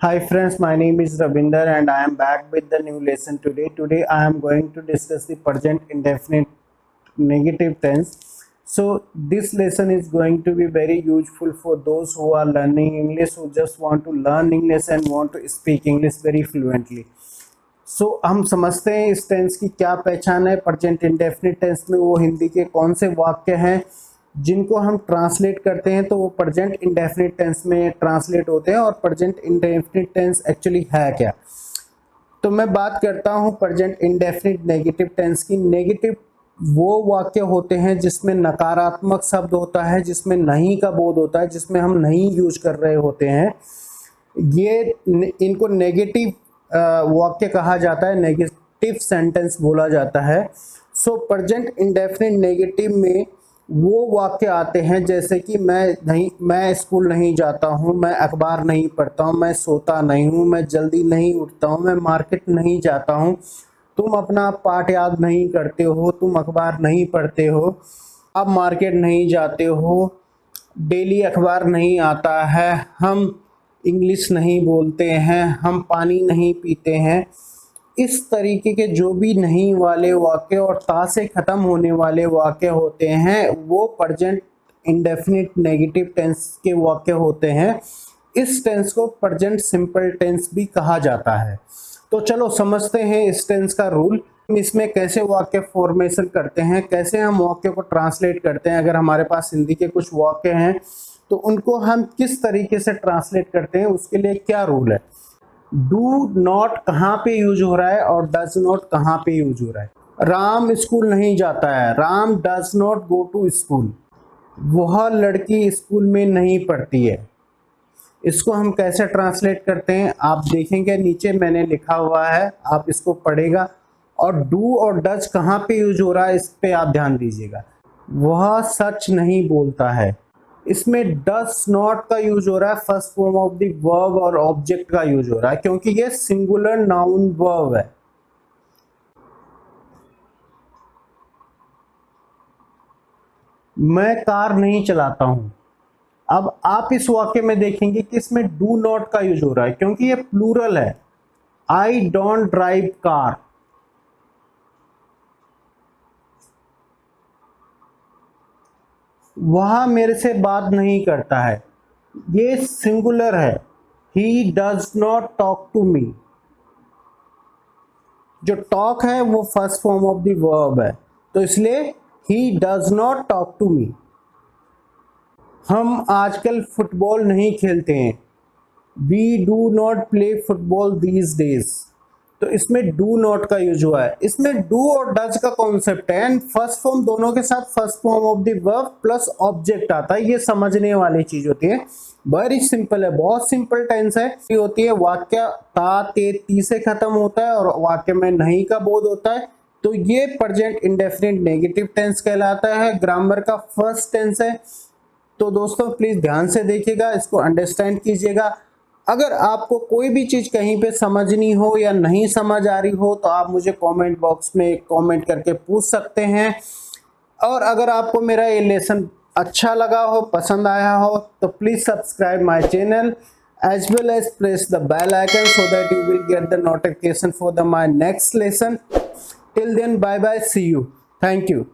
Hi friends, my name is Ravinder and I am back with the new lesson today. Today I am going to discuss the present indefinite negative tense. So this lesson is going to be very useful for those who are learning English, who just want to learn English and want to speak English very fluently. हम समझते हैं इस tense की क्या पहचान है। Present indefinite tense में वो हिंदी के कौन से वाक्य हैं जिनको हम ट्रांसलेट करते हैं तो वो प्रेजेंट इंडेफिनिट टेंस में ट्रांसलेट होते हैं, और प्रेजेंट इंडेफिनिट टेंस एक्चुअली है क्या। तो मैं बात करता हूँ प्रेजेंट इंडेफिनिट नेगेटिव टेंस की। नेगेटिव वो वाक्य होते हैं जिसमें नकारात्मक शब्द होता है, जिसमें नहीं का बोध होता है, जिसमें हम नहीं यूज कर रहे होते हैं। ये इनको नेगेटिव वाक्य कहा जाता है, नेगेटिव सेंटेंस बोला जाता है। सो प्रेजेंट इंडेफिनिट नेगेटिव में वो वाक्य आते हैं जैसे कि मैं स्कूल नहीं जाता हूँ, मैं अखबार नहीं पढ़ता हूँ, मैं सोता नहीं हूँ, मैं जल्दी नहीं उठता हूँ, मैं मार्केट नहीं जाता हूँ, तुम अपना पाठ याद नहीं करते हो, तुम अखबार नहीं पढ़ते हो, आप मार्केट नहीं जाते हो, डेली अखबार नहीं आता है, हम इंग्लिश नहीं बोलते हैं, हम पानी नहीं पीते हैं। इस तरीके के जो भी नहीं वाले वाक्य और ता से ख़त्म होने वाले वाक्य होते हैं वो प्रेजेंट इंडेफिनिट नेगेटिव टेंस के वाक्य होते हैं। इस टेंस को प्रेजेंट सिंपल टेंस भी कहा जाता है। तो चलो समझते हैं इस टेंस का रूल, इसमें कैसे वाक्य फॉर्मेशन करते हैं, कैसे हम वाक्य को ट्रांसलेट करते हैं। अगर हमारे पास हिंदी के कुछ वाक्य हैं तो उनको हम किस तरीके से ट्रांसलेट करते हैं, उसके लिए क्या रूल है। डू नॉट कहाँ पे यूज हो रहा है और डज नॉट कहाँ पे यूज हो रहा है। राम स्कूल नहीं जाता है, Ram does not go to school. वह लड़की स्कूल में नहीं पढ़ती है। इसको हम कैसे ट्रांसलेट करते हैं आप देखेंगे, नीचे मैंने लिखा हुआ है, आप इसको पढ़ेगा। और डू और डज कहाँ पे यूज हो रहा है इस पे आप ध्यान दीजिएगा। वह सच नहीं बोलता है, इसमें डस नॉट का यूज हो रहा है, first form of the verb और ऑब्जेक्ट का यूज हो रहा है क्योंकि ये सिंगुलर नाउन वर्ब है। मैं कार नहीं चलाता हूं। अब आप इस वाक्य में देखेंगे कि इसमें डू नॉट का यूज हो रहा है क्योंकि ये प्लूरल है। I don't drive car. वह मेरे से बात नहीं करता है, ये सिंगुलर है। He does not talk to me. जो टॉक है वो first form of the verb है, तो इसलिए he does not talk to me. हम आजकल फुटबॉल नहीं खेलते हैं। We do not play football these days. तो इसमें डू नॉट का यूज हुआ है। इसमें डू और डज का कॉन्सेप्ट है एंड फर्स्ट फॉर्म दोनों के साथ first form of the verb plus object आता है। ये समझने वाली चीज होती है, वेरी सिंपल है, बहुत सिंपल टेंस है। ये होती है वाक्य ता ते ती से खत्म होता है और वाक्य में नहीं का बोध होता है, तो ये प्रेजेंट इंडेफिनिट नेगेटिव टेंस कहलाता है। ग्रामर का फर्स्ट टेंस है। तो दोस्तों प्लीज ध्यान से देखिएगा, इसको अंडरस्टैंड कीजिएगा। अगर आपको कोई भी चीज़ कहीं पे समझनी हो या नहीं समझ आ रही हो तो आप मुझे कमेंट बॉक्स में कमेंट करके पूछ सकते हैं। और अगर आपको मेरा ये लेसन अच्छा लगा हो, पसंद आया हो, तो please subscribe my channel as well as press the bell icon so that you will get the notification for my next lesson. Till then, bye bye, see you. Thank you.